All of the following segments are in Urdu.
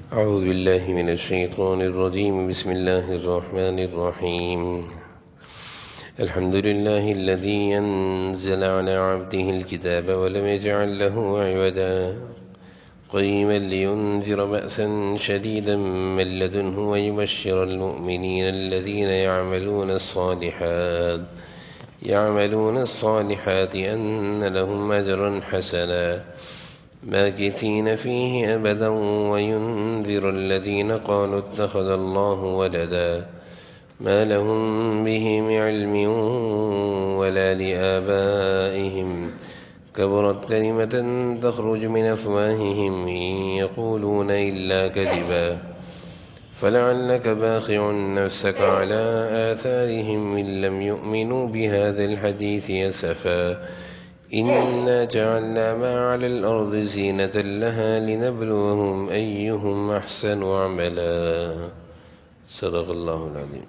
أعوذ بالله من الشيطان الرجيم. بسم الله الرحمن الرحيم. الحمد لله الذي أنزل على عبده الكتاب ولم يجعل له عوجا قيما لينذر بأسا شديدا من لدنه ويبشر المؤمنين الذين يعملون الصالحات أن لهم أجرا حسنا ماكثين فيه أبدا وينذر الذين قالوا اتخذ الله ولدا ما لهم به من علم ولا لآبائهم كبرت كلمة تخرج من أفواههم إن يقولون إلا كذبا فلعلك باخع نفسك على آثارهم إن لم يؤمنوا بهذا الحديث أسفا إنا جعلنا ما على الأرض زينة لها لنبلوهم أيهم أحسن عملا. صدق اللہ العظیم.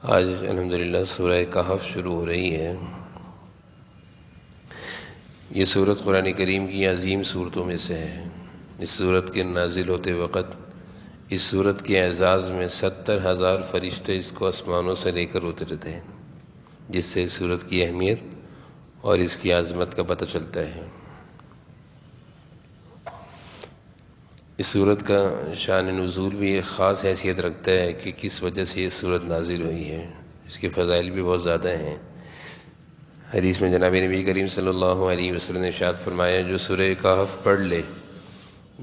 آج الحمدللہ سورہ کہف شروع ہو رہی ہے. یہ سورت قرآن کریم کی عظیم صورتوں میں سے ہے. اس سورت کے نازل ہوتے وقت اس سورت کے اعزاز میں 70,000 فرشتے اس کو آسمانوں سے لے کر اترے تھے، جس سے اس سورت کی اہمیت اور اس کی عظمت کا پتہ چلتا ہے. اس سورت کا شان نزول بھی ایک خاص حیثیت رکھتا ہے کہ کس وجہ سے یہ سورت نازل ہوئی ہے. اس کے فضائل بھی بہت زیادہ ہیں. حدیث میں جناب نبی کریم صلی اللہ علیہ وسلم نے ارشاد فرمایا، جو سورہ کہف پڑھ لے،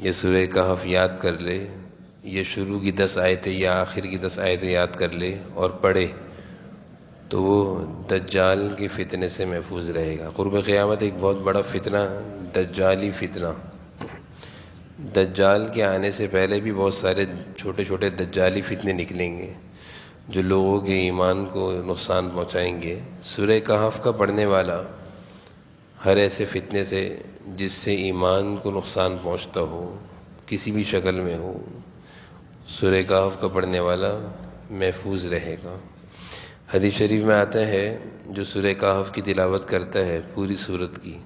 یہ سورہ کہف یاد کر لے، یہ شروع کی 10 آیتیں یا آخر کی 10 آیتیں یاد کر لے اور پڑھے تو وہ دجال کے فتنے سے محفوظ رہے گا. قرب قیامت ایک بہت بڑا فتنہ دجالی فتنہ. دجال کے آنے سے پہلے بھی بہت سارے چھوٹے چھوٹے دجالی فتنے نکلیں گے جو لوگوں کے ایمان کو نقصان پہنچائیں گے. سورہ کہف کا پڑھنے والا ہر ایسے فتنے سے جس سے ایمان کو نقصان پہنچتا ہو، کسی بھی شکل میں ہو، سورہ کہف کا پڑھنے والا محفوظ رہے گا. حدیث شریف میں آتا ہے، جو سورہ کہف کی تلاوت کرتا ہے پوری سورت کی،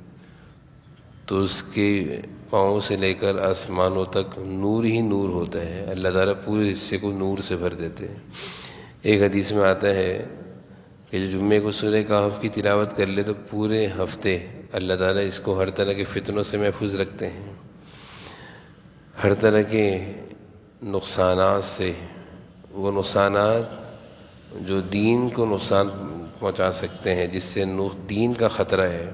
تو اس کے پاؤں سے لے کر آسمانوں تک نور ہی نور ہوتا ہے. اللہ تعالیٰ پورے حصے کو نور سے بھر دیتے ہیں. ایک حدیث میں آتا ہے کہ جو جمعے کو سورہ کہف کی تلاوت کر لے تو پورے ہفتے اللہ تعالیٰ اس کو ہر طرح کے فتنوں سے محفوظ رکھتے ہیں، ہر طرح کے نقصانات سے. وہ نقصانات جو دین کو نقصان پہنچا سکتے ہیں، جس سے دین کا خطرہ ہے،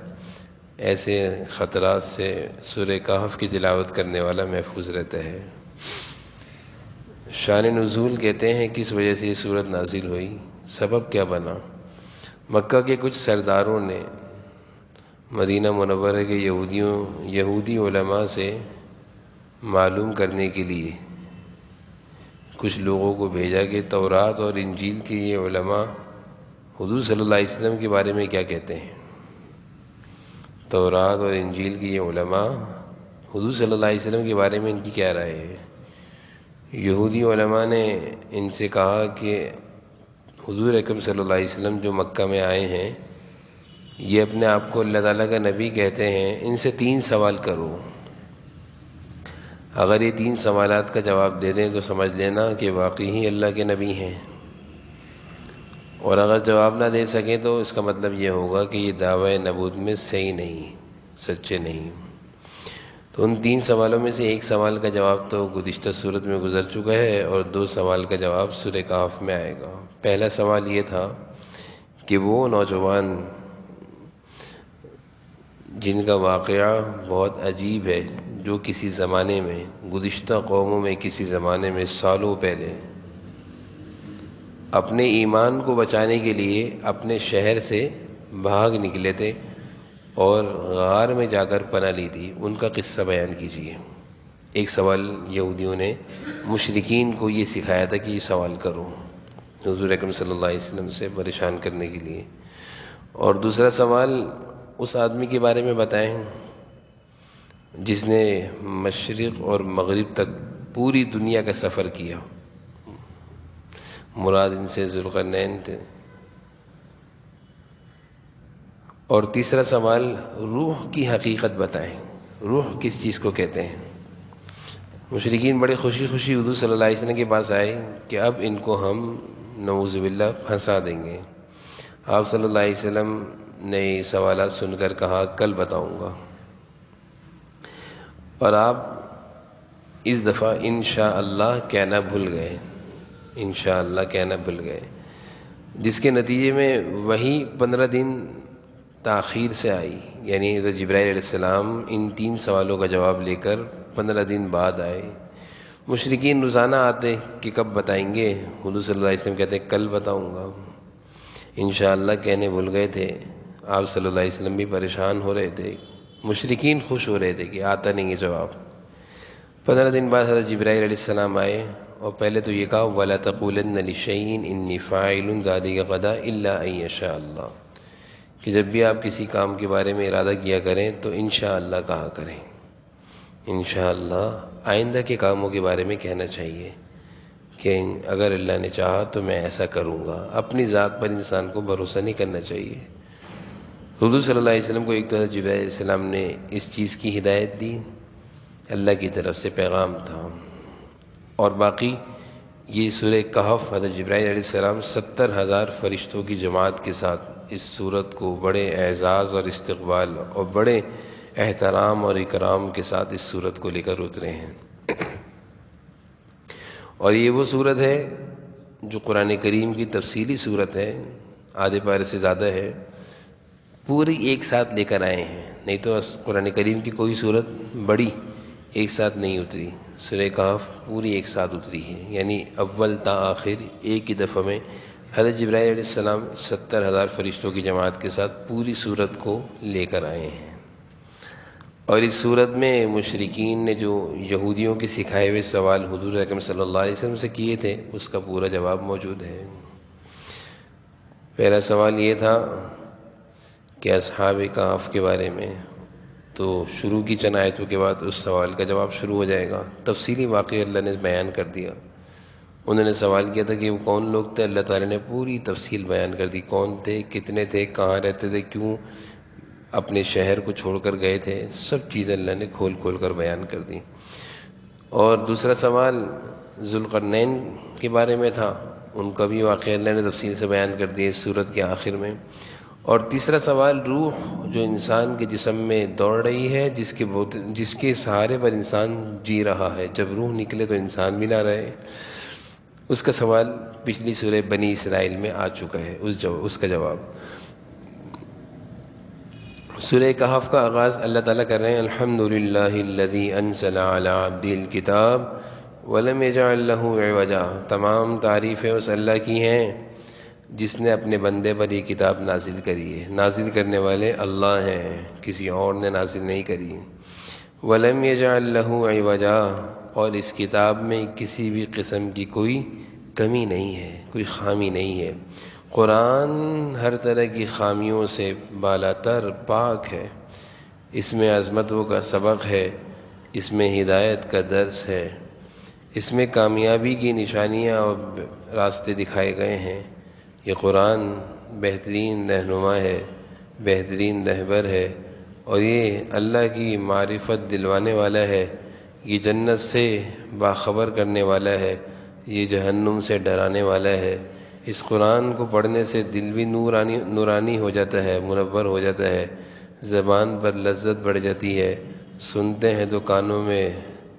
ایسے خطرات سے سورہ کہف کی تلاوت کرنے والا محفوظ رہتا ہے. شان نزول کہتے ہیں کس وجہ سے یہ سورت نازل ہوئی، سبب کیا بنا. مکہ کے کچھ سرداروں نے مدینہ منورہ کے یہودی علماء سے معلوم کرنے کے لیے کچھ لوگوں کو بھیجا کہ تورات اور انجیل کے یہ علماء حضور صلی اللہ علیہ وسلم کے بارے میں کیا کہتے ہیں. تورات اور انجیل کے یہ علماء حضور صلی اللہ علیہ وسلم کے بارے میں ان کی کیا رائے ہے. یہودی علماء نے ان سے کہا کہ حضور اکرم صلی اللہ علیہ وسلم جو مکہ میں آئے ہیں، یہ اپنے آپ کو اللہ تعالیٰ کا نبی کہتے ہیں. ان سے 3 سوال کرو. اگر یہ 3 سوالات کا جواب دے دیں تو سمجھ لینا کہ واقعی ہی اللہ کے نبی ہیں، اور اگر جواب نہ دے سکیں تو اس کا مطلب یہ ہوگا کہ یہ دعوی نبوت میں صحیح نہیں، سچے نہیں. تو ان 3 سوالوں میں سے ایک سوال کا جواب تو گزشتہ صورت میں گزر چکا ہے، اور 2 سوال کا جواب سورہ کہف میں آئے گا. پہلا سوال یہ تھا کہ وہ نوجوان جن کا واقعہ بہت عجیب ہے، جو کسی زمانے میں گزشتہ قوموں میں کسی زمانے میں سالوں پہلے اپنے ایمان کو بچانے کے لیے اپنے شہر سے بھاگ نکلے تھے اور غار میں جا کر پناہ لی تھی، ان کا قصہ بیان کیجیے. ایک سوال یہودیوں نے مشرکین کو یہ سکھایا تھا کہ یہ سوال کرو حضور اکرم صلی اللہ علیہ وسلم سے پریشان کرنے کے لیے. اور دوسرا سوال اس آدمی کے بارے میں بتائیں جس نے مشرق اور مغرب تک پوری دنیا کا سفر کیا. مراد ان سے ذوالقرنین تھے. اور تیسرا سوال، روح کی حقیقت بتائیں. روح کس چیز کو کہتے ہیں؟ مشرکین بڑے خوشی خوشی حضور صلی اللہ علیہ وسلم کے پاس آئے کہ اب ان کو ہم نعوذ باللہ پھنسا دیں گے۔ آپ صلی اللہ علیہ وسلم نے یہ سوالات سن کر کہا کل بتاؤں گا، اور آپ اس دفعہ انشاءاللہ کہنا بھول گئے، انشاءاللہ کہنا بھول گئے، جس کے نتیجے میں وہی 15 دن تاخیر سے آئی، یعنی حضرت جبرائیل علیہ السلام ان 3 سوالوں کا جواب لے کر 15 دن بعد آئے۔ مشرکین روزانہ آتے کہ کب بتائیں گے، حضور صلی اللہ علیہ وسلم کہتے کل بتاؤں گا، انشاءاللہ کہنے بھول گئے تھے۔ آپ صلی اللہ علیہ وسلم بھی پریشان ہو رہے تھے، مشرکین خوش ہو رہے تھے کہ آتا نہیں ہے جواب۔ 15 دن بعد حضرت جبرائیل علیہ السلام آئے اور پہلے تو یہ کہا وَلَا تَقُولَنَّ لِشَيْءٍ إِنِّي فَاعِلٌ ذَلِكَ غَدًا إِلَّا أَن يَشَاءَ اللَّهُ، کہ جب بھی آپ کسی کام کے بارے میں ارادہ کیا کریں تو انشاءاللہ کہا کریں، انشاءاللہ آئندہ کے کاموں کے بارے میں کہنا چاہیے کہ اگر اللہ نے چاہا تو میں ایسا کروں گا۔ اپنی ذات پر انسان کو بھروسہ نہیں کرنا چاہیے۔ حضور صلی اللہ علیہ وسلم کو ایک تو جبرائیل علیہ السلام نے اس چیز کی ہدایت دی، اللہ کی طرف سے پیغام تھا، اور باقی یہ سورہ کہف حضرت جبرائیل علیہ السلام 70,000 فرشتوں کی جماعت کے ساتھ اس سورت کو بڑے اعزاز اور استقبال اور بڑے احترام اور اکرام کے ساتھ اس سورت کو لے کر اترے ہیں۔ اور یہ وہ سورت ہے جو قرآن کریم کی تفصیلی سورت ہے، آدھے پارے سے زیادہ ہے، پوری ایک ساتھ لے کر آئے ہیں، نہیں تو قرآن کریم کی کوئی سورت بڑی ایک ساتھ نہیں اتری، سورہ کہف پوری ایک ساتھ اتری ہے، یعنی اول تا آخر ایک ہی دفعہ میں حضرت جبرائیل علیہ السلام 70,000 فرشتوں کی جماعت کے ساتھ پوری سورت کو لے کر آئے ہیں۔ اور اس صورت میں مشرکین نے جو یہودیوں کے سکھائے ہوئے سوال حضور اکرم صلی اللہ علیہ وسلم سے کیے تھے اس کا پورا جواب موجود ہے۔ پہلا سوال یہ تھا کہ اصحاب کہف کے بارے میں، تو شروع کی چند آیتوں کے بعد اس سوال کا جواب شروع ہو جائے گا، تفصیلی واقعہ اللہ نے بیان کر دیا۔ انہوں نے سوال کیا تھا کہ وہ کون لوگ تھے، اللہ تعالیٰ نے پوری تفصیل بیان کر دی، کون تھے، کتنے تھے، کہاں رہتے تھے، کیوں اپنے شہر کو چھوڑ کر گئے تھے، سب چیزیں اللہ نے کھول کھول کر بیان کر دی۔ اور دوسرا سوال ذوالقرنین کے بارے میں تھا، ان کا بھی واقعہ اللہ نے تفصیل سے بیان کر دیا اس سورت کے آخر میں۔ اور تیسرا سوال روح جو انسان کے جسم میں دوڑ رہی ہے، جس کے سہارے پر انسان جی رہا ہے، جب روح نکلے تو انسان بھی نہ رہے، اس کا سوال پچھلی سورہ بنی اسرائیل میں آ چکا ہے، اس کا جواب۔ سورہ کہف کا آغاز اللہ تعالیٰ کر رہے ہیں الحمدللہ الذی انزل علی عبدہ الکتاب ولم یجعل لہ عوجا، تمام تعریفیں اس اللہ کی ہیں جس نے اپنے بندے پر یہ کتاب نازل کری ہے، نازل کرنے والے اللہ ہیں، کسی اور نے نازل نہیں کری۔ ولم یجعل لہ عوجا، اور اس کتاب میں کسی بھی قسم کی کوئی کمی نہیں ہے، کوئی خامی نہیں ہے۔ قرآن ہر طرح کی خامیوں سے بالاتر پاک ہے، اس میں عظمتوں کا سبق ہے، اس میں ہدایت کا درس ہے، اس میں کامیابی کی نشانیاں اور راستے دکھائے گئے ہیں۔ یہ قرآن بہترین رہنما ہے، بہترین رہبر ہے، اور یہ اللہ کی معرفت دلوانے والا ہے، یہ جنت سے باخبر کرنے والا ہے، یہ جہنم سے ڈرانے والا ہے۔ اس قرآن کو پڑھنے سے دل بھی نورانی ہو جاتا ہے، منور ہو جاتا ہے، زبان پر لذت بڑھ جاتی ہے، سنتے ہیں تو کانوں میں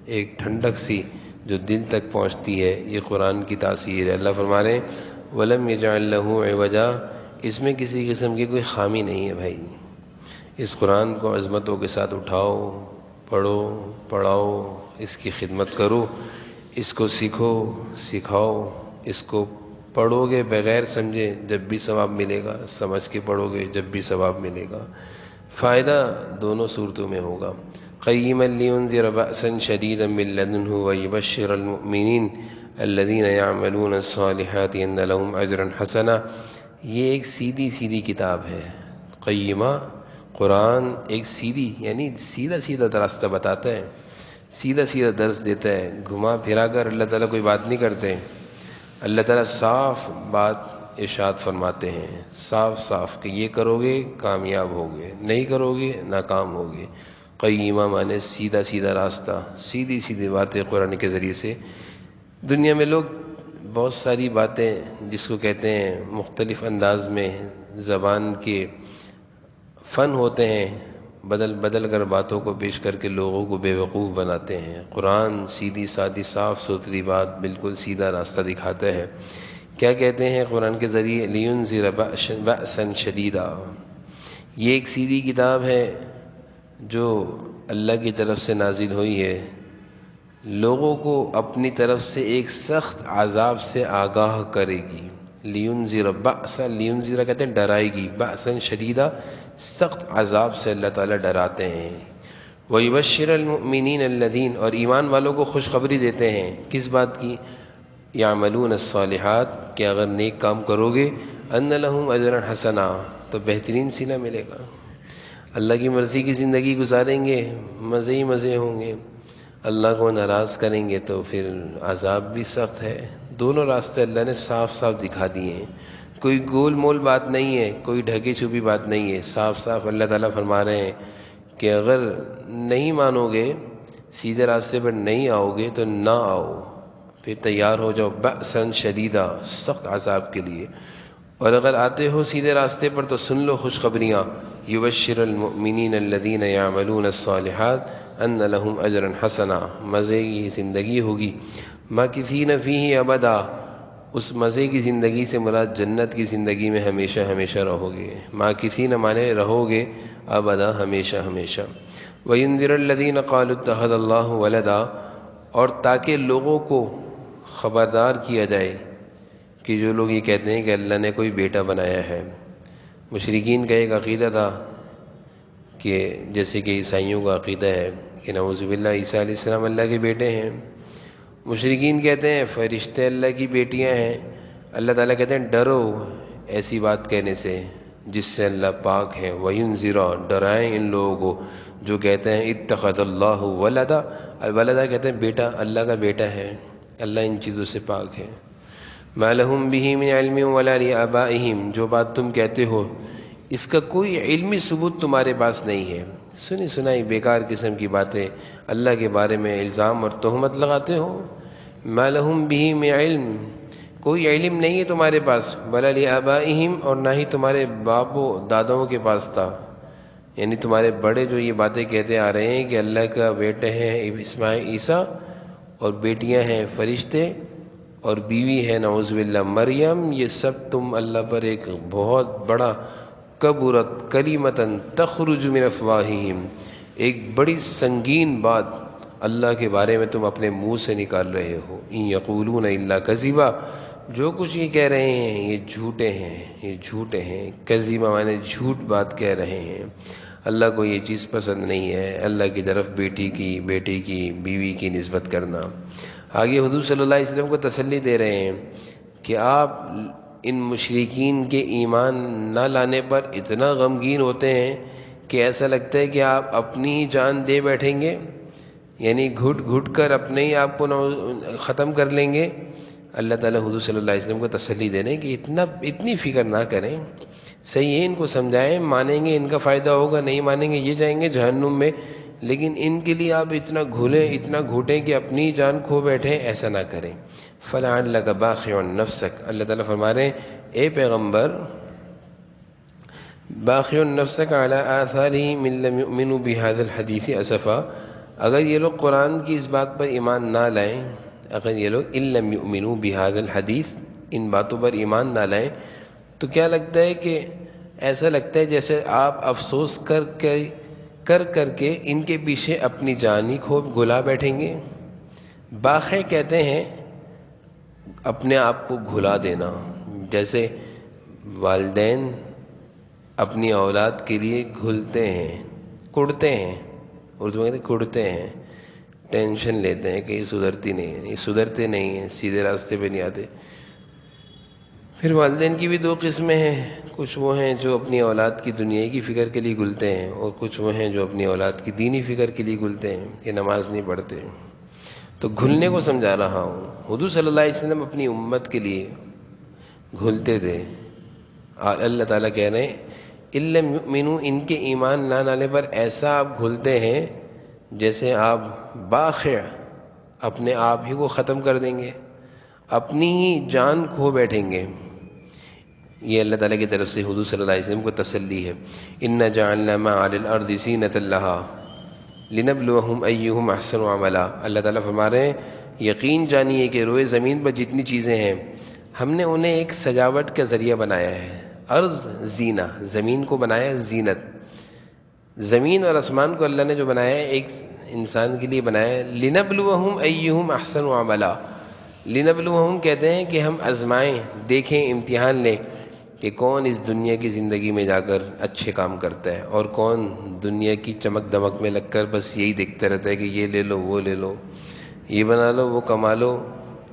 ایک ٹھنڈک سی جو دل تک پہنچتی ہے، یہ قرآن کی تاثیر ہے۔ اللہ فرما رہے ہیں وَلَمْ يَجْعَلْ لَهُ عِوَجًا، اس میں کسی قسم کی کوئی خامی نہیں ہے بھائی۔ اس قرآن کو عظمتوں کے ساتھ اٹھاؤ، پڑھو، پڑھاؤ، اس کی خدمت کرو، اس کو سیکھو، سکھاؤ، اس کو پڑھو گے بغیر سمجھے جب بھی ثواب ملے گا، سمجھ کے پڑھو گے جب بھی ثواب ملے گا، فائدہ دونوں صورتوں میں ہوگا۔ قیما لینذر بأسا شدیدا من لدنہ ویبشر المؤمنین الذین یعملون الصالحات ان لہم اجرا حسنا، یہ ایک سیدھی سیدھی کتاب ہے۔ قیمہ قرآن ایک سیدھی، یعنی سیدھا سیدھا راستہ بتاتا ہے، سیدھا سیدھا درس دیتا ہے، گھما پھرا کر اللہ تعالیٰ کوئی بات نہیں کرتے۔ اللہ تعالیٰ صاف بات ارشاد فرماتے ہیں، صاف صاف کہ یہ کرو گے کامیاب ہوگے، نہیں کرو گے ناکام ہوگے۔ قیمہ مانے سیدھا سیدھا راستہ، سیدھی سیدھی باتیں قرآن کے ذریعے سے۔ دنیا میں لوگ بہت ساری باتیں جس کو کہتے ہیں مختلف انداز میں زبان کے فن ہوتے ہیں، بدل بدل کر باتوں کو پیش کر کے لوگوں کو بے وقوف بناتے ہیں۔ قرآن سیدھی سادھی صاف ستھری بات، بالکل سیدھا راستہ دکھاتا ہے۔ کیا کہتے ہیں قرآن کے ذریعے؟ لِيُنذِرَ بَأْسًا شَدِيدًا، یہ ایک سیدھی کتاب ہے جو اللہ کی طرف سے نازل ہوئی ہے، لوگوں کو اپنی طرف سے ایک سخت عذاب سے آگاہ کرے گی۔ لِيُنذِرَ بَأْسًا، لِيُنذِرَ کہتے ہیں ڈرائے گی، بَأْسًا شَدِيدًا سخت عذاب سے اللہ تعالیٰ ڈراتے ہیں۔ وَيُبَشِّرَ الْمُؤْمِنِينَ الَّذِينَ، اور ایمان والوں کو خوشخبری دیتے ہیں کس بات کی؟ يَعْمَلُونَ الصَّالِحَاتِ، کہ اگر نیک کام کرو گے، أَنَّ لَهُمْ أَجْرًا حَسَنًا، تو بہترین صلہ ملے گا۔ اللہ کی مرضی کی زندگی گزاریں گے، مزے ہی مزے ہوں گے۔ اللہ کو ناراض کریں گے تو پھر عذاب بھی سخت ہے۔ دونوں راستے اللہ نے صاف صاف دکھا دیے ہیں، کوئی گول مول بات نہیں ہے، کوئی ڈھکی چھپی بات نہیں ہے، صاف صاف اللہ تعالیٰ فرما رہے ہیں کہ اگر نہیں مانو گے، سیدھے راستے پر نہیں آؤ گے تو نہ آؤ، پھر تیار ہو جاؤ بأساً شدیدہ سخت عذاب کے لیے، اور اگر آتے ہو سیدھے راستے پر تو سن لو خوشخبریاں۔ یبشر المؤمنین الذین یعملون الصالحات ان لہم اجرا حسنا، مزے کی زندگی ہوگی، ماکثین فیہ ابدا، اس مزے کی زندگی سے مراد جنت کی زندگی میں ہمیشہ ہمیشہ رہو گے، ماکثین مانے رہو گے، ابدا ہمیشہ ہمیشہ۔ وینذر الذین قالوا اتخذ اللہ ولدا، اور تاکہ لوگوں کو خبردار کیا جائے کہ جو لوگ یہ کہتے ہیں کہ اللہ نے کوئی بیٹا بنایا ہے۔ مشرکین کا ایک عقیدہ تھا کہ جیسے کہ عیسائیوں کا عقیدہ ہے کہ نعوذ باللہ عیسیٰ علیہ السلام اللہ کے بیٹے ہیں۔ مشرکین کہتے ہیں فرشتے اللہ کی بیٹیاں ہیں۔ اللہ تعالیٰ کہتے ہیں ڈرو ایسی بات کہنے سے جس سے اللہ پاک ہے۔ وَيُنذِرَ، ڈرائیں ان لوگوں کو جو کہتے ہیں اتخذ اللہ ولدا، الولدا کہتے ہیں بیٹا، اللہ کا بیٹا ہے، اللہ ان چیزوں سے پاک ہے۔ مَا لَهُم بِهِ مِنْ عِلْمٍ وَلَا لِآبَائِهِمْ، جو بات تم کہتے ہو اس کا کوئی علمی ثبوت تمہارے پاس نہیں ہے، سنی سنائی بیکار قسم کی باتیں اللہ کے بارے میں الزام اور تہمت لگاتے ہو۔ مَا لَهُم بِهِ مِنْ علم، کوئی علم نہیں ہے تمہارے پاس، وَلَا لِآبَائِهِمْ، اور نہ ہی تمہارے باپ و داداؤں کے پاس تھا، یعنی تمہارے بڑے جو یہ باتیں کہتے آ رہے ہیں کہ اللہ کا بیٹے ہیں اسماعیل عیسیٰ، اور بیٹیاں ہیں فرشتے، اور بیوی ہے نعوذ باللہ مریم، یہ سب تم اللہ پر ایک بہت بڑا کبرت کلیمتاً تخرج من افواہہم، ایک بڑی سنگین بات اللہ کے بارے میں تم اپنے منہ سے نکال رہے ہو۔ ان یقولون الا کذبا، جو کچھ یہ کہہ رہے ہیں یہ جھوٹے ہیں، یہ جھوٹے ہیں، کذبا مانے جھوٹ بات کہہ رہے ہیں۔ اللہ کو یہ چیز پسند نہیں ہے، اللہ کی طرف بیٹی کی، بیٹے کی، بیوی کی نسبت کرنا۔ آگے حضور صلی اللہ علیہ وسلم کو تسلی دے رہے ہیں کہ آپ ان مشرکین کے ایمان نہ لانے پر اتنا غمگین ہوتے ہیں کہ ایسا لگتا ہے کہ آپ اپنی ہی جان دے بیٹھیں گے، یعنی گھٹ گھٹ کر اپنے ہی آپ کو ختم کر لیں گے۔ اللہ تعالیٰ حضور صلی اللہ علیہ وسلم کو تسلی دے رہے ہیں کہ اتنی فکر نہ کریں، صحیح ہے، ان کو سمجھائیں، مانیں گے ان کا فائدہ ہوگا، نہیں مانیں گے یہ جائیں گے جہنم میں، لیکن ان کے لیے آپ اتنا گھلیں، اتنا گھٹیں کہ اپنی جان کھو بیٹھیں، ایسا نہ کریں۔ فَلَعَلَّكَ بَاخِعٌ نَفْسَكَ، اللہ تعالیٰ فرما رہے ہیں اے پیغمبر، باخع نفسک علی آثارہم ان لم یؤمنوا بہذا الحدیث اسفا، اگر یہ لوگ قرآن کی اس بات پر ایمان نہ لائیں، اگر یہ لوگ ان لم یؤمنوا بہذا الحدیث، ان باتوں پر ایمان نہ لائیں، تو کیا لگتا ہے کہ ایسا لگتا ہے جیسے آپ افسوس کر کے ان کے پیچھے اپنی جان ہی کھو گلا بیٹھیں گے۔ باخع کہتے ہیں اپنے آپ کو گھلا دینا، جیسے والدین اپنی اولاد کے لیے گھلتے ہیں، کڑتے ہیں، اردو میں کہتے ہیں کڑتے ہیں، ٹینشن لیتے ہیں کہ یہ سدھرتی نہیں ہے، یہ سدھرتے نہیں ہیں، سیدھے راستے پہ نہیں آتے۔ پھر والدین کی بھی دو قسمیں ہیں، کچھ وہ ہیں جو اپنی اولاد کی دنیائی کی فکر کے لیے گلتے ہیں، اور کچھ وہ ہیں جو اپنی اولاد کی دینی فکر کے لیے گلتے ہیں کہ نماز نہیں پڑھتے۔ تو گھلنے کو سمجھا رہا ہوں، حضور صلی اللہ علیہ وسلم اپنی امت کے لیے گھلتے تھے، اور اللہ تعالیٰ کہہ رہے ہیں لم یؤمنوا، ان کے ایمان نہ لانے پر ایسا آپ گھلتے ہیں جیسے آپ باخع اپنے آپ ہی کو ختم کر دیں گے، اپنی ہی جان کھو بیٹھیں گے۔ یہ اللہ تعالیٰ کی طرف سے حضور صلی اللہ علیہ وسلم کو تسلی ہے۔ اِنَّا جَعَلْنَا مَا عَلَى الْأَرْضِ زِينَةً لَهَا لِنَبْلُوَهُمْ أَيُّهُمْ أَحْسَنُ عَمَلًا۔ اللہ تعالیٰ فرما رہے ہیں یقین جانیے کہ روئے زمین پر جتنی چیزیں ہیں ہم نے انہیں ایک سجاوٹ کا ذریعہ بنایا ہے۔ ارض زینہ، زمین کو بنایا ہے زینت، زمین اور آسمان کو اللہ نے جو بنایا ہے ایک انسان کے لیے بنایا ہے۔ لِنَبْلُوَهُمْ أَيُّهُمْ أَحْسَنُ عَمَلًا، لِنَبْلُوَهُمْ کہتے ہیں کہ ہم آزمائیں، دیکھیں، امتحان لیں کہ کون اس دنیا کی زندگی میں جا کر اچھے کام کرتا ہے اور کون دنیا کی چمک دمک میں لگ کر بس یہی دیکھتا رہتا ہے کہ یہ لے لو، وہ لے لو، یہ بنا لو، وہ کما لو،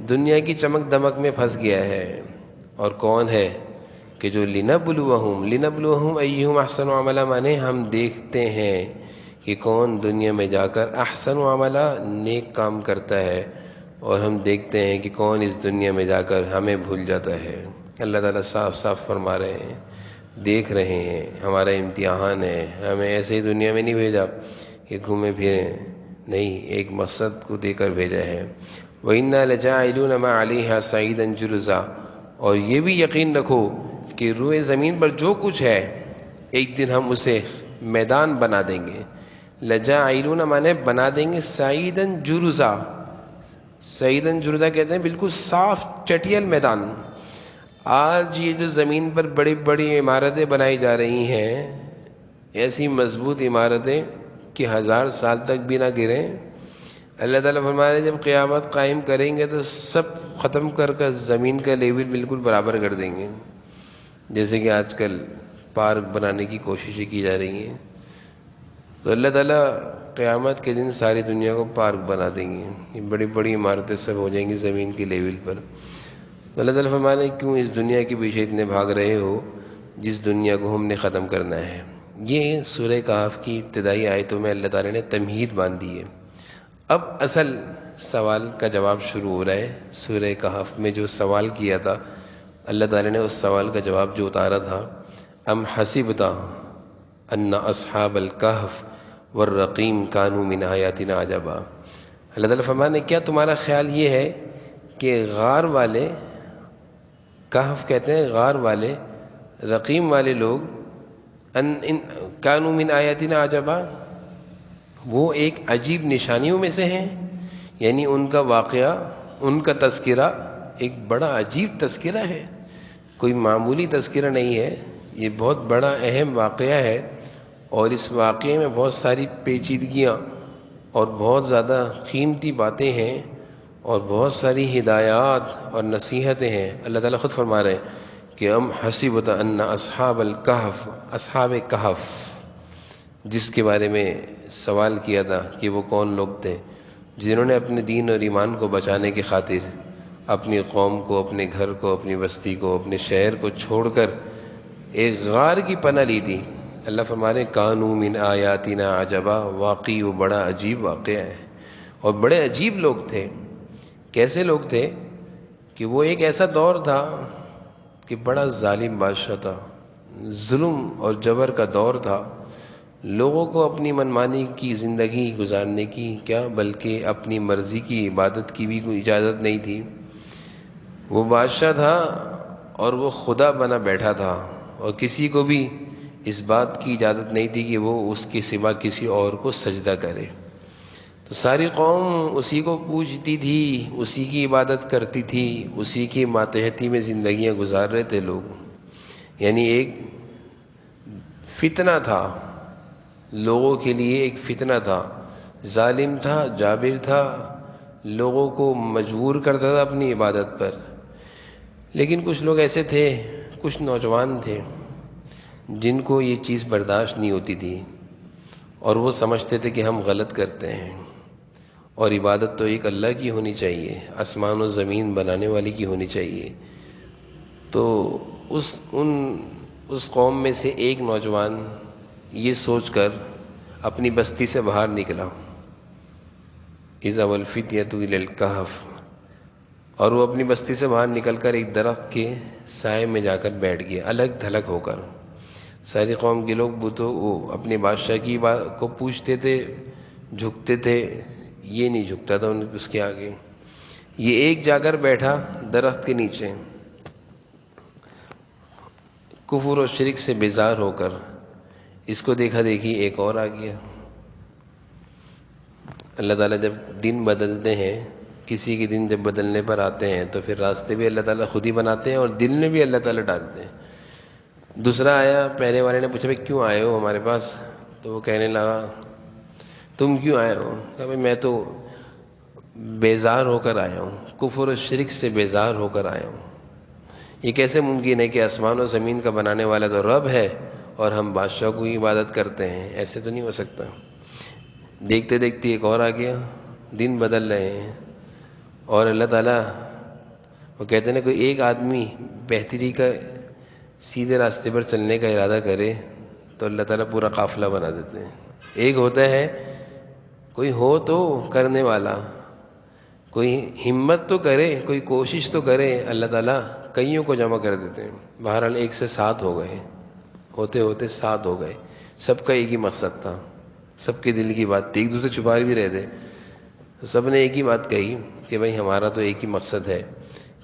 دنیا کی چمک دمک میں پھنس گیا ہے، اور کون ہے کہ جو لِنَبْلُوَهُمْ أَيُّهُمْ أَحْسَنُ عَمَلًا، مانے ہم دیکھتے ہیں کہ کون دنیا میں جا کر احسن عملہ نیک کام کرتا ہے، اور ہم دیکھتے ہیں کہ کون اس دنیا میں جا کر ہمیں بھول جاتا ہے۔ اللہ تعالیٰ صاف صاف فرما رہے ہیں، دیکھ رہے ہیں، ہمارا امتحان ہے، ہمیں ایسے ہی دنیا میں نہیں بھیجا کہ گھومے پھریں، نہیں، ایک مقصد کو دے کر بھیجا ہے۔ وَإِنَّا لَجَاعِلُونَ مَا عَلَيْهَا صَعِيدًا جُرُزًا، اور یہ بھی یقین رکھو کہ روئے زمین پر جو کچھ ہے ایک دن ہم اسے میدان بنا دیں گے۔ لَجَاعِلُونَ مانے بنا دیں گے، صَعِيدًا جُرُزًا، صعیداً جرزا کہتے ہیں بالکل صاف چٹیل میدان۔ آج یہ جو زمین پر بڑی بڑی عمارتیں بنائی جا رہی ہیں، ایسی مضبوط عمارتیں کہ 1000 سال تک بھی نہ گریں، اللہ تعالیٰ فرما رہے ہیں جب قیامت قائم کریں گے تو سب ختم کر کر زمین کا لیول بالکل برابر کر دیں گے۔ جیسے کہ آج کل پارک بنانے کی کوششیں کی جا رہی ہیں، تو اللہ تعالیٰ قیامت کے دن ساری دنیا کو پارک بنا دیں گے، یہ بڑی بڑی عمارتیں سب ہو جائیں گی زمین کے لیول پر۔ تو اللہ تعالیٰ فرمانے کیوں اس دنیا کے پیچھے اتنے بھاگ رہے ہو جس دنیا کو ہم نے ختم کرنا ہے۔ یہ سورہ کہف کی ابتدائی آیتوں میں اللہ تعالیٰ نے تمہید باندھی ہے۔ اب اصل سوال کا جواب شروع ہو رہا ہے۔ سورہ کہف میں جو سوال کیا تھا اللہ تعالیٰ نے اس سوال کا جواب جو اتارا تھا، ام حسبت ان اصحاب الکہف والرقیم کانوا من آیاتنا عجبا۔ اللہ تعالیٰ فرمانے کیا تمہارا خیال یہ ہے کہ غار والے، کہف کہتے ہیں غار والے، رقیم والے لوگ، کانوا من آیاتنا عجبا، وہ ایک عجیب نشانیوں میں سے ہیں، یعنی ان کا واقعہ، ان کا تذکرہ ایک بڑا عجیب تذکرہ ہے، کوئی معمولی تذکرہ نہیں ہے، یہ بہت بڑا اہم واقعہ ہے، اور اس واقعے میں بہت ساری پیچیدگیاں اور بہت زیادہ قیمتی باتیں ہیں اور بہت ساری ہدایات اور نصیحتیں ہیں۔ اللہ تعالیٰ خود فرما رہے ہیں کہ ام حسبت ان اصحاب الکہف، اصحاب کہف جس کے بارے میں سوال کیا تھا کہ وہ کون لوگ تھے جنہوں نے اپنے دین اور ایمان کو بچانے کی خاطر اپنی قوم کو، اپنے گھر کو، اپنی بستی کو، اپنے شہر کو چھوڑ کر ایک غار کی پناہ لی تھی۔ اللہ فرما رہے ہیں کانوا من آیاتنا عجبا، واقعی وہ بڑا عجیب واقعہ ہے، اور بڑے عجیب لوگ تھے۔ کیسے لوگ تھے کہ وہ ایک ایسا دور تھا کہ بڑا ظالم بادشاہ تھا، ظلم اور جبر کا دور تھا، لوگوں کو اپنی منمانی کی زندگی گزارنے کی کیا بلکہ اپنی مرضی کی عبادت کی بھی کوئی اجازت نہیں تھی۔ وہ بادشاہ تھا اور وہ خدا بنا بیٹھا تھا، اور کسی کو بھی اس بات کی اجازت نہیں تھی کہ وہ اس کے سوا کسی اور کو سجدہ کرے۔ تو ساری قوم اسی کو پوجتی تھی، اسی کی عبادت کرتی تھی، اسی کی ماتحتی میں زندگیاں گزار رہے تھے لوگ۔ یعنی ایک فتنہ تھا، لوگوں کے لیے ایک فتنہ تھا، ظالم تھا، جابر تھا، لوگوں کو مجبور کرتا تھا اپنی عبادت پر۔ لیکن کچھ لوگ ایسے تھے، کچھ نوجوان تھے جن کو یہ چیز برداشت نہیں ہوتی تھی، اور وہ سمجھتے تھے کہ ہم غلط کرتے ہیں، اور عبادت تو ایک اللہ کی ہونی چاہیے، آسمان و زمین بنانے والی کی ہونی چاہیے۔ تو اس قوم میں سے ایک نوجوان یہ سوچ کر اپنی بستی سے باہر نکلا، اذا والفتیۃ الی الکہف، اور وہ اپنی بستی سے باہر نکل کر ایک درخت کے سائے میں جا کر بیٹھ گیا، الگ تھلگ ہو کر۔ ساری قوم کے لوگ بتوں وہ اپنے بادشاہ کی بات کو پوچھتے تھے، جھکتے تھے، یہ نہیں جھکتا تھا اس کے آگے۔ یہ ایک جا کر بیٹھا درخت کے نیچے، کفر و شرک سے بیزار ہو کر، اس کو دیکھا دیکھی ایک اور آ گیا۔ اللہ تعالیٰ جب دن بدلتے ہیں، کسی کے دن جب بدلنے پر آتے ہیں تو پھر راستے بھی اللہ تعالیٰ خود ہی بناتے ہیں اور دل میں بھی اللہ تعالیٰ ڈالتے ہیں۔ دوسرا آیا، پہلے والے نے پوچھا بھائی کیوں آئے ہو ہمارے پاس؟ تو وہ کہنے لگا تم کیوں آئے ہو؟ کہا بھائی میں تو بیزار ہو کر آیا ہوں، کفر و شرک سے بیزار ہو کر آیا ہوں۔ یہ کیسے ممکن ہے کہ آسمان و زمین کا بنانے والا تو رب ہے اور ہم بادشاہ کو ہی عبادت کرتے ہیں؟ ایسے تو نہیں ہو سکتا۔ دیکھتے دیکھتے ایک اور آ گیا، دن بدل رہے ہیں اور اللہ تعالیٰ وہ کہتے ہیں نا، کوئی ایک آدمی بہتری کا سیدھے راستے پر چلنے کا ارادہ کرے تو اللہ تعالیٰ پورا قافلہ بنا دیتے ہیں۔ ایک ہوتا ہے کوئی ہو تو کرنے والا، کوئی ہمت تو کرے، کوئی کوشش تو کرے، اللہ تعالیٰ کئیوں کو جمع کر دیتے ہیں۔ بہرحال 1 سے 7 ہو گئے، ہوتے ہوتے 7 ہو گئے۔ سب کا ایک ہی مقصد تھا، سب کے دل کی بات تھی، ایک دوسرے چھپا بھی رہے تھے، سب نے ایک ہی بات کہی کہ بھائی ہمارا تو ایک ہی مقصد ہے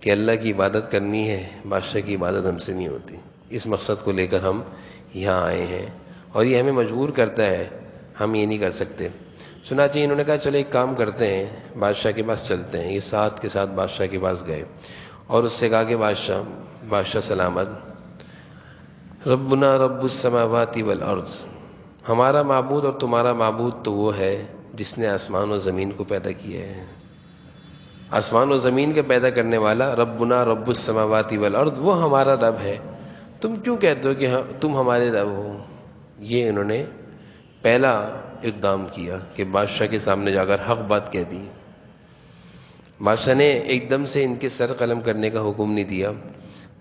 کہ اللہ کی عبادت کرنی ہے، بادشاہ کی عبادت ہم سے نہیں ہوتی۔ اس مقصد کو لے کر ہم یہاں آئے ہیں اور یہ ہمیں مجبور کرتا ہے، ہم یہ نہیں کر سکتے۔ چنانچہ انہوں نے کہا چلو ایک کام کرتے ہیں، بادشاہ کے پاس چلتے ہیں۔ یہ 7 کے ساتھ بادشاہ کے پاس گئے اور اس سے کہا کہ بادشاہ سلامت، ربنا رب السماوات والارض، ہمارا معبود اور تمہارا معبود تو وہ ہے جس نے آسمان و زمین کو پیدا کیا ہے۔ آسمان و زمین کے پیدا کرنے والا ربنا رب السماوات والارض، وہ ہمارا رب ہے۔ تم کیوں کہتے ہو کہ تم ہمارے رب ہو؟ یہ انہوں نے پہلا اقدام کیا کہ بادشاہ کے سامنے جا کر حق بات کہہ دی۔ بادشاہ نے ایک دم سے ان کے سر قلم کرنے کا حکم نہیں دیا،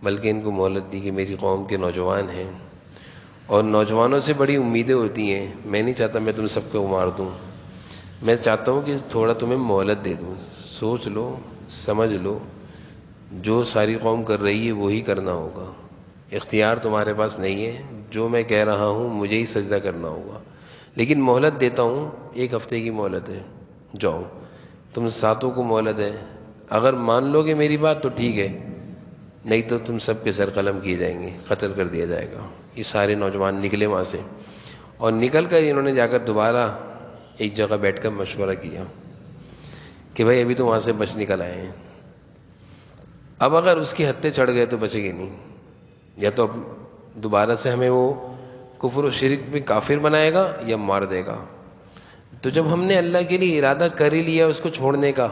بلکہ ان کو مہلت دی کہ میری قوم کے نوجوان ہیں اور نوجوانوں سے بڑی امیدیں ہوتی ہیں۔ میں نہیں چاہتا میں تم سب کو مار دوں، میں چاہتا ہوں کہ تھوڑا تمہیں مہلت دے دوں، سوچ لو، سمجھ لو، جو ساری قوم کر رہی ہے وہی کرنا ہوگا، اختیار تمہارے پاس نہیں ہے، جو میں کہہ رہا ہوں مجھے ہی سجدہ کرنا ہوگا، لیکن مہلت دیتا ہوں، 1 ہفتے کی مہلت ہے، جاؤ تم 7 کو مہلت ہے، اگر مان لو گے میری بات تو ٹھیک ہے، نہیں تو تم سب کے سر قلم کیے جائیں گے، قتل کر دیا جائے گا۔ یہ سارے نوجوان نکلے وہاں سے اور نکل کر انہوں نے جا کر دوبارہ ایک جگہ بیٹھ کر مشورہ کیا کہ بھائی ابھی تو وہاں سے بچ نکل آئے ہیں، اب اگر اس کی ہتھے چڑھ گئے تو بچے گے نہیں، یا تو اب دوبارہ سے ہمیں وہ کفر و شرک میں کافر بنائے گا یا مار دے گا۔ تو جب ہم نے اللہ کے لیے ارادہ کر ہی لیا اس کو چھوڑنے کا،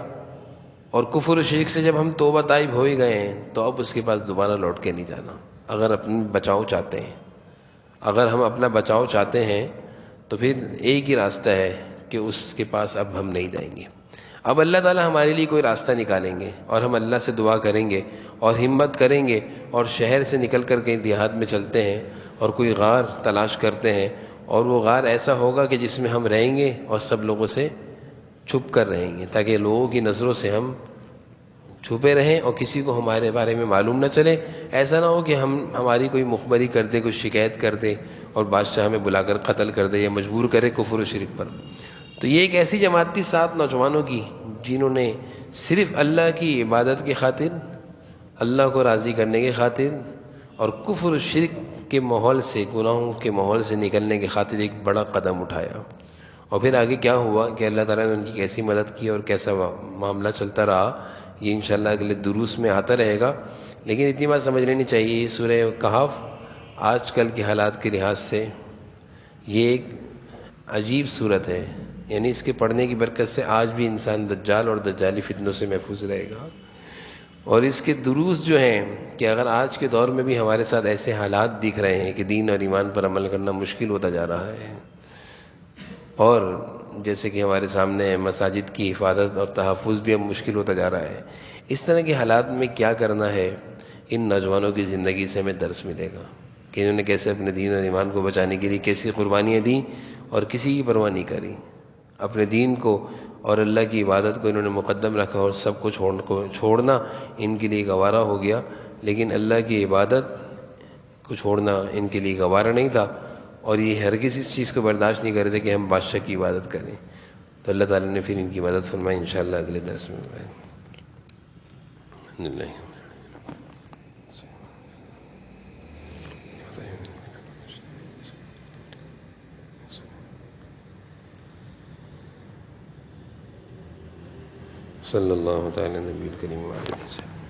اور کفر و شرک سے جب ہم توبہ طائب ہو ہی گئے ہیں تو اب اس کے پاس دوبارہ لوٹ کے نہیں جانا۔ اگر اپنی بچاؤ چاہتے ہیں، اگر ہم اپنا بچاؤ چاہتے ہیں تو پھر ایک ہی راستہ ہے کہ اس کے پاس اب ہم نہیں جائیں گے۔ اب اللہ تعالیٰ ہمارے لیے کوئی راستہ نکالیں گے اور ہم اللہ سے دعا کریں گے اور ہمت کریں گے اور شہر سے نکل کر کے دیہات میں چلتے ہیں اور کوئی غار تلاش کرتے ہیں، اور وہ غار ایسا ہوگا کہ جس میں ہم رہیں گے اور سب لوگوں سے چھپ کر رہیں گے، تاکہ لوگوں کی نظروں سے ہم چھپے رہیں اور کسی کو ہمارے بارے میں معلوم نہ چلے۔ ایسا نہ ہو کہ ہماری کوئی مخبری کر دے، کوئی شکایت کر دے اور بادشاہ ہمیں بلا کر قتل کر دے یا مجبور کرے کفر و شرک پر۔ تو یہ ایک ایسی جماعت تھی 7 نوجوانوں کی جنہوں نے صرف اللہ کی عبادت کی خاطر، اللہ کو راضی کرنے کی خاطر اور کفر و شرک کے ماحول سے، گناہوں کے ماحول سے نکلنے کی خاطر ایک بڑا قدم اٹھایا۔ اور پھر آگے کیا ہوا کہ اللہ تعالیٰ نے ان کی کیسی مدد کی اور کیسا معاملہ چلتا رہا، یہ انشاءاللہ اگلے دروس میں آتا رہے گا۔ لیکن اتنی بات سمجھ لینی چاہیے، یہ سورہ کہف آج کل کے حالات کے لحاظ سے یہ ایک عجیب صورت ہے، یعنی اس کے پڑھنے کی برکت سے آج بھی انسان دجال اور دجالی فتنوں سے محفوظ رہے گا۔ اور اس کے دروس جو ہیں کہ اگر آج کے دور میں بھی ہمارے ساتھ ایسے حالات دکھ رہے ہیں کہ دین اور ایمان پر عمل کرنا مشکل ہوتا جا رہا ہے، اور جیسے کہ ہمارے سامنے مساجد کی حفاظت اور تحفظ بھی اب مشکل ہوتا جا رہا ہے، اس طرح کے حالات میں کیا کرنا ہے، ان نوجوانوں کی زندگی سے ہمیں درس ملے گا کہ انہوں نے کیسے اپنے دین اور ایمان کو بچانے کے لیے کیسی قربانیاں دیں اور کسی کی پرواہ نہیں کری، اپنے دین کو اور اللہ کی عبادت کو انہوں نے مقدم رکھا اور سب کو چھوڑنا ان کے لیے گوارا ہو گیا۔ لیکن اللہ کی عبادت کو چھوڑنا ان کے لیے گوارا نہیں تھا، اور یہ ہرگز اس چیز کو برداشت نہیں کر رہے تھے کہ ہم بادشاہ کی عبادت کریں. تو اللہ تعالیٰ نے پھر ان کی مدد فرمائی. انشاءاللہ اگلے درس میں صلی اللہ تعالیٰ نبی الکریم علیہ وسلم.